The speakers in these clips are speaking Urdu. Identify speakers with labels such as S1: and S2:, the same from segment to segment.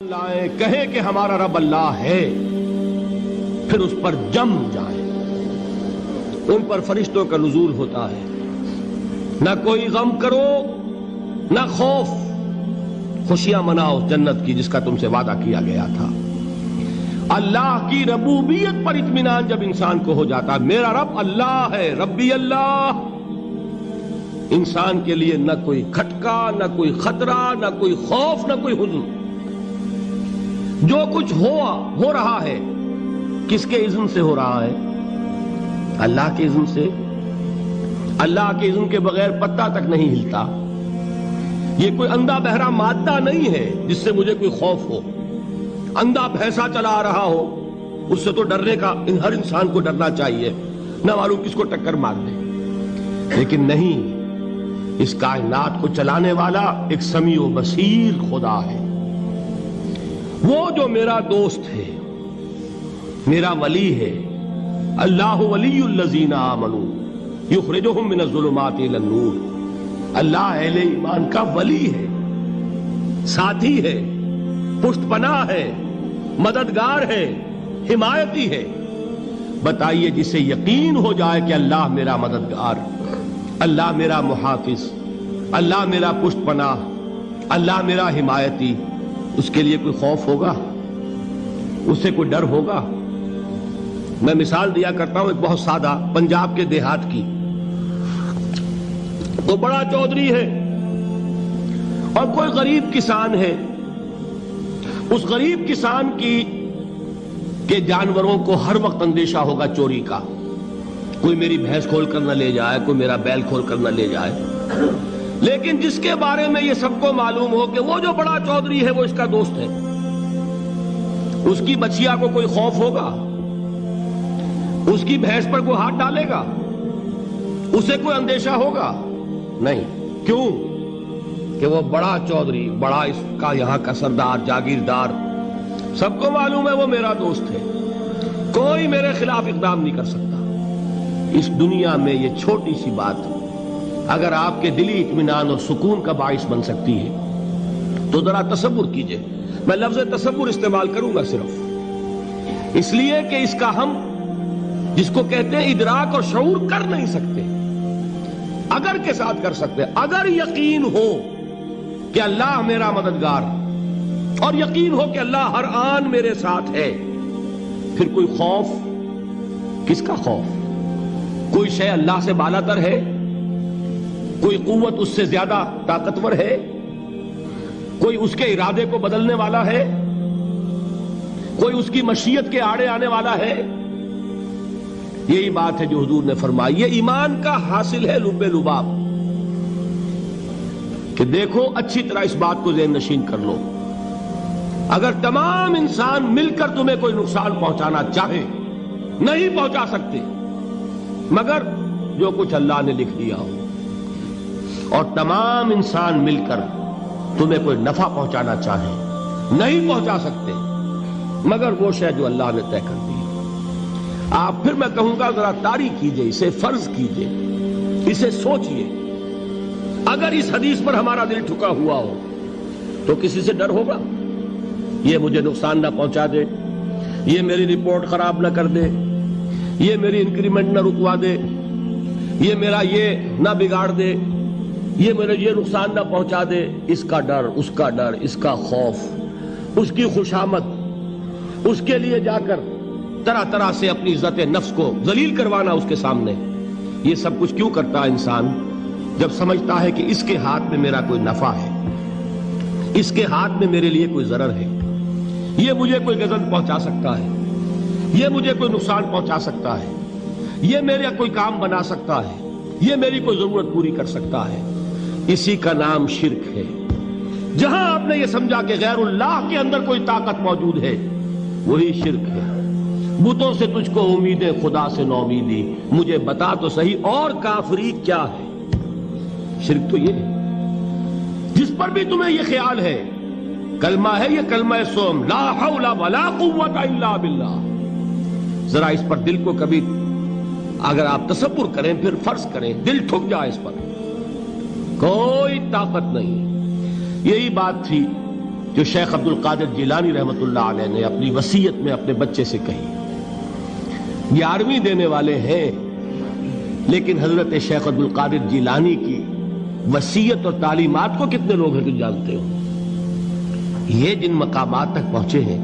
S1: لائیں کہیں کہ ہمارا رب اللہ ہے، پھر اس پر جم جائیں۔ ان پر فرشتوں کا نزول ہوتا ہے، نہ کوئی غم کرو نہ خوف، خوشیاں مناؤ جنت کی جس کا تم سے وعدہ کیا گیا تھا۔ اللہ کی ربوبیت پر اطمینان جب انسان کو ہو جاتا ہے، میرا رب اللہ ہے، ربی اللہ، انسان کے لیے نہ کوئی کھٹکا، نہ کوئی خطرہ، نہ کوئی خوف، نہ کوئی حزن۔ جو کچھ ہو رہا ہے کس کے اذن سے ہو رہا ہے؟ اللہ کے اذن سے۔ اللہ کے اذن کے بغیر پتا تک نہیں ہلتا۔ یہ کوئی اندھا بہرا مادہ نہیں ہے جس سے مجھے کوئی خوف ہو۔ اندھا بھینسا چلا آ رہا ہو اس سے تو ڈرنے کا ہر انسان کو ڈرنا چاہیے، نہ معلوم کس کو ٹکر مار دے۔ لیکن نہیں، اس کائنات کو چلانے والا ایک سمیع و بصیر خدا ہے، وہ جو میرا دوست ہے، میرا ولی ہے۔ اللہ ولی الذین آمنوا یخرجہم من الظلمات الی النور۔ اللہ اہل ایمان کا ولی ہے، ساتھی ہے، پشت پناہ ہے، مددگار ہے، حمایتی ہے۔ بتائیے جسے یقین ہو جائے کہ اللہ میرا مددگار، اللہ میرا محافظ، اللہ میرا پشت پناہ، اللہ میرا حمایتی، اس کے لیے کوئی خوف ہوگا؟ اس سے کوئی ڈر ہوگا؟ میں مثال دیا کرتا ہوں ایک بہت سادہ، پنجاب کے دیہات کی۔ وہ بڑا چودھری ہے اور کوئی غریب کسان ہے۔ اس غریب کسان کے جانوروں کو ہر وقت اندیشہ ہوگا چوری کا، کوئی میری بھینس کھول کر نہ لے جائے، کوئی میرا بیل کھول کر نہ لے جائے۔ لیکن جس کے بارے میں یہ سب کو معلوم ہو کہ وہ جو بڑا چودھری ہے وہ اس کا دوست ہے، اس کی بچیا کو کوئی خوف ہوگا؟ اس کی بھینس پر کوئی ہاتھ ڈالے گا؟ اسے کوئی اندیشہ ہوگا؟ نہیں۔ کیوں؟ کہ وہ بڑا چودھری، بڑا اس کا یہاں کا سردار، جاگیردار، سب کو معلوم ہے وہ میرا دوست ہے، کوئی میرے خلاف اقدام نہیں کر سکتا۔ اس دنیا میں یہ چھوٹی سی بات اگر آپ کے دلی اطمینان اور سکون کا باعث بن سکتی ہے تو ذرا تصور کیجئے۔ میں لفظ تصور استعمال کروں گا صرف اس لیے کہ اس کا ہم جس کو کہتے ہیں ادراک اور شعور کر نہیں سکتے، اگر کے ساتھ کر سکتے۔ اگر یقین ہو کہ اللہ میرا مددگار اور یقین ہو کہ اللہ ہر آن میرے ساتھ ہے، پھر کوئی خوف؟ کس کا خوف؟ کوئی شے اللہ سے بالاتر ہے؟ کوئی قوت اس سے زیادہ طاقتور ہے؟ کوئی اس کے ارادے کو بدلنے والا ہے؟ کوئی اس کی مشیت کے آڑے آنے والا ہے؟ یہی بات ہے جو حضور نے فرمائی۔ یہ ایمان کا حاصل ہے لب لباب، کہ دیکھو اچھی طرح اس بات کو ذہن نشین کر لو، اگر تمام انسان مل کر تمہیں کوئی نقصان پہنچانا چاہے نہیں پہنچا سکتے مگر جو کچھ اللہ نے لکھ دیا ہو، اور تمام انسان مل کر تمہیں کوئی نفع پہنچانا چاہے نہیں پہنچا سکتے مگر وہ شے جو اللہ نے طے کر دی۔ آپ پھر میں کہوں گا ذرا طاری کیجئے، اسے فرض کیجئے، اسے سوچئے۔ اگر اس حدیث پر ہمارا دل ٹھکا ہوا ہو تو کسی سے ڈر ہوگا؟ یہ مجھے نقصان نہ پہنچا دے، یہ میری رپورٹ خراب نہ کر دے، یہ میری انکریمنٹ نہ رکوا دے، یہ میرا یہ نہ بگاڑ دے، یہ میرے یہ نقصان نہ پہنچا دے۔ اس کا ڈر، اس کا ڈر، اس کا خوف، اس کی خوشامد، اس کے لیے جا کر طرح طرح سے اپنی عزت نفس کو ذلیل کروانا اس کے سامنے، یہ سب کچھ کیوں کرتا ہے انسان؟ جب سمجھتا ہے کہ اس کے ہاتھ میں میرا کوئی نفع ہے، اس کے ہاتھ میں میرے لیے کوئی ضرر ہے، یہ مجھے کوئی غضب پہنچا سکتا ہے، یہ مجھے کوئی نقصان پہنچا سکتا ہے، یہ میرا کوئی کام بنا سکتا ہے، یہ میری کوئی ضرورت پوری کر سکتا ہے، اسی کا نام شرک ہے۔ جہاں آپ نے یہ سمجھا کہ غیر اللہ کے اندر کوئی طاقت موجود ہے وہی شرک ہے۔ بتوں سے تجھ کو امیدیں، خدا سے نومیدی، مجھے بتا تو صحیح اور کافری کیا ہے؟ شرک تو یہ ہے۔ جس پر بھی تمہیں یہ خیال ہے، کلمہ ہے یہ کلمہ سوم، لا حول ولا قوت الا باللہ، ذرا اس پر دل کو کبھی اگر آپ تصور کریں، پھر فرض کریں، دل ٹھک جائے اس پر، کوئی طاقت نہیں۔ یہی بات تھی جو شیخ عبد القادر جیلانی رحمۃ اللہ علیہ نے اپنی وصیت میں اپنے بچے سے کہی. 11ویں دینے والے ہیں، لیکن حضرت شیخ عبد القادر جیلانی کی وصیت اور تعلیمات کو کتنے لوگ ہیں تم جانتے ہو؟ یہ جن مقامات تک پہنچے ہیں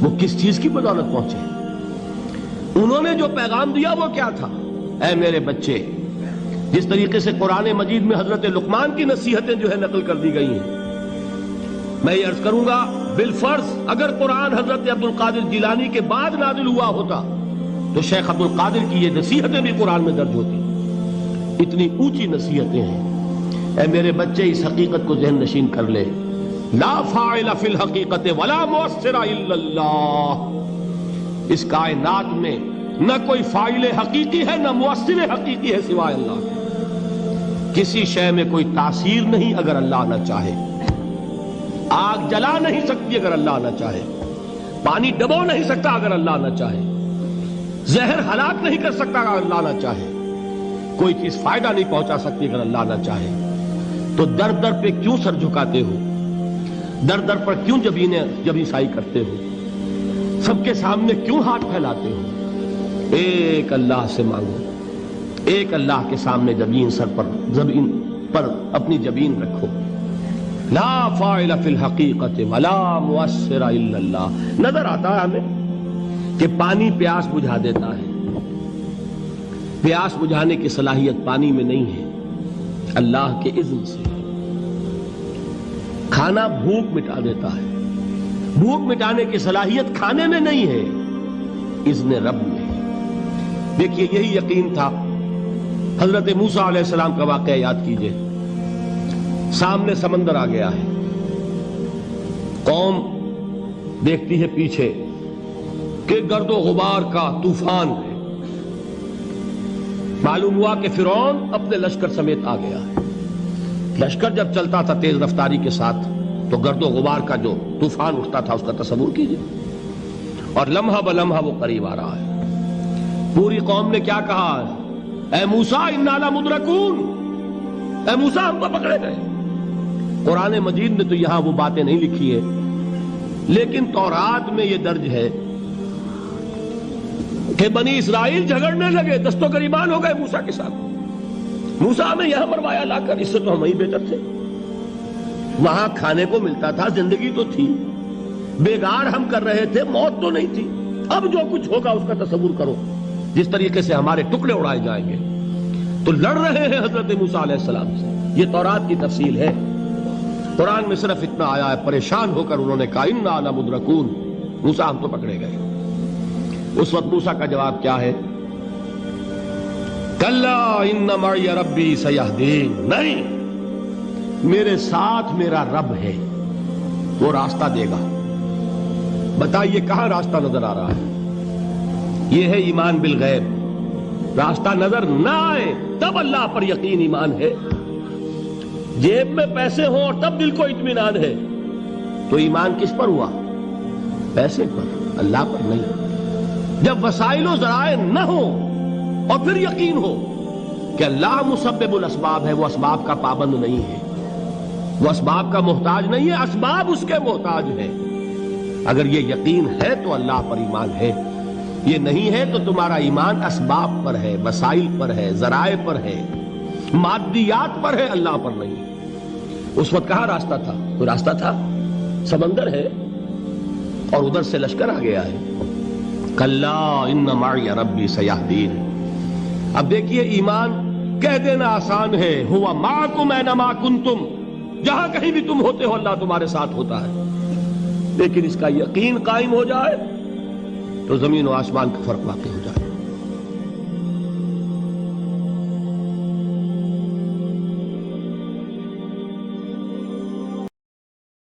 S1: وہ کس چیز کی بدولت پہنچے ہیں؟ انہوں نے جو پیغام دیا وہ کیا تھا؟ اے میرے بچے، جس طریقے سے قرآن مجید میں حضرت لقمان کی نصیحتیں جو ہے نقل کر دی گئی ہیں، میں یہ عرض کروں گا بالفرض اگر قرآن حضرت عبد القادر جیلانی کے بعد نازل ہوا ہوتا تو شیخ عبد القادر کی یہ نصیحتیں بھی قرآن میں درج ہوتی. اتنی اونچی نصیحتیں ہیں. اے میرے بچے، اس حقیقت کو ذہن نشین کر لے، لا فاعل فی الحقیقت ولا مؤثر الا اللہ. اس کائنات میں نہ کوئی فاعل حقیقی ہے نہ مؤثر حقیقی ہے سوائے اللہ کے. کسی شے میں کوئی تاثیر نہیں اگر اللہ نہ چاہے. آگ جلا نہیں سکتی اگر اللہ نہ چاہے. پانی ڈبو نہیں سکتا اگر اللہ نہ چاہے. زہر ہلاک نہیں کر سکتا اگر اللہ نہ چاہے. کوئی چیز فائدہ نہیں پہنچا سکتی اگر اللہ نہ چاہے. تو در در پہ کیوں سر جھکاتے ہو؟ در در پر کیوں جبیں سائی کرتے ہو؟ سب کے سامنے کیوں ہاتھ پھیلاتے ہو؟ ایک اللہ سے مانگو. ایک اللہ کے سامنے زمین پر اپنی جبین رکھو. لا فاعل فی الحقیقت ولا مؤثر الا اللہ. نظر آتا ہے ہمیں کہ پانی پیاس بجھا دیتا ہے. پیاس بجھانے کی صلاحیت پانی میں نہیں ہے، اللہ کے اذن سے. کھانا بھوک مٹا دیتا ہے، بھوک مٹانے کی صلاحیت کھانے میں نہیں ہے، اذن رب میں. دیکھیے یہی یقین تھا. حضرت موسیٰ علیہ السلام کا واقعہ یاد کیجئے. سامنے سمندر آ گیا ہے، قوم دیکھتی ہے پیچھے کہ گرد و غبار کا طوفان ہے. معلوم ہوا کہ فرعون اپنے لشکر سمیت آ گیا ہے. لشکر جب چلتا تھا تیز رفتاری کے ساتھ تو گرد و غبار کا جو طوفان اٹھتا تھا اس کا تصور کیجئے. اور لمحہ بلمحہ وہ قریب آ رہا ہے. پوری قوم نے کیا کہا؟ اے موسیٰ انا لمدرکون. اے موسیٰ ہم کو پکڑے گئے. قرآن مجید نے تو یہاں وہ باتیں نہیں لکھی ہے، لیکن تورات میں یہ درج ہے کہ بنی اسرائیل جھگڑنے لگے، دست و گریبان ہو گئے موسیٰ کے ساتھ. موسیٰ ہمیں یہاں مروایا لا کر، اس سے تو ہم ہی بہتر تھے. وہاں کھانے کو ملتا تھا، زندگی تو تھی، بیگار ہم کر رہے تھے، موت تو نہیں تھی. اب جو کچھ ہوگا اس کا تصور کرو، جس طریقے سے ہمارے ٹکڑے اڑائے جائیں گے. تو لڑ رہے ہیں حضرت موسیٰ علیہ السلام سے. یہ تورات کی تفصیل ہے. قرآن میں صرف اتنا آیا ہے، پریشان ہو کر انہوں نے کہا انا لمدرکون. موسیٰ ہم تو پکڑے گئے. اس وقت موسیٰ کا جواب کیا ہے؟ کلا ان معی ربی سیہدین. نہیں، میرے ساتھ میرا رب ہے، وہ راستہ دے گا. بتائیے کہاں راستہ نظر آ رہا ہے؟ یہ ہے ایمان بالغیب. راستہ نظر نہ آئے تب اللہ پر یقین ایمان ہے. جیب میں پیسے ہوں اور تب دل کو اطمینان ہے تو ایمان کس پر ہوا؟ پیسے پر، اللہ پر نہیں. جب وسائل و ذرائع نہ ہو اور پھر یقین ہو کہ اللہ مسبب الاسباب ہے، وہ اسباب کا پابند نہیں ہے، وہ اسباب کا محتاج نہیں ہے، اسباب اس کے محتاج ہیں. اگر یہ یقین ہے تو اللہ پر ایمان ہے. یہ نہیں ہے تو تمہارا ایمان اسباب پر ہے، وسائل پر ہے، ذرائع پر ہے، مادیات پر ہے، اللہ پر نہیں. اس وقت کہاں راستہ تھا؟ کوئی راستہ تھا؟ سمندر ہے اور ادھر سے لشکر آ گیا ہے. کلا ان معی ربی سیہدین. اب دیکھیے ایمان کہہ دینا آسان ہے، ہوا معکم اینما کنتم. جہاں کہیں بھی تم ہوتے ہو اللہ تمہارے ساتھ ہوتا ہے. لیکن اس کا یقین قائم ہو جائے تو زمین و آسمان کا فرق واقع ہو جائے.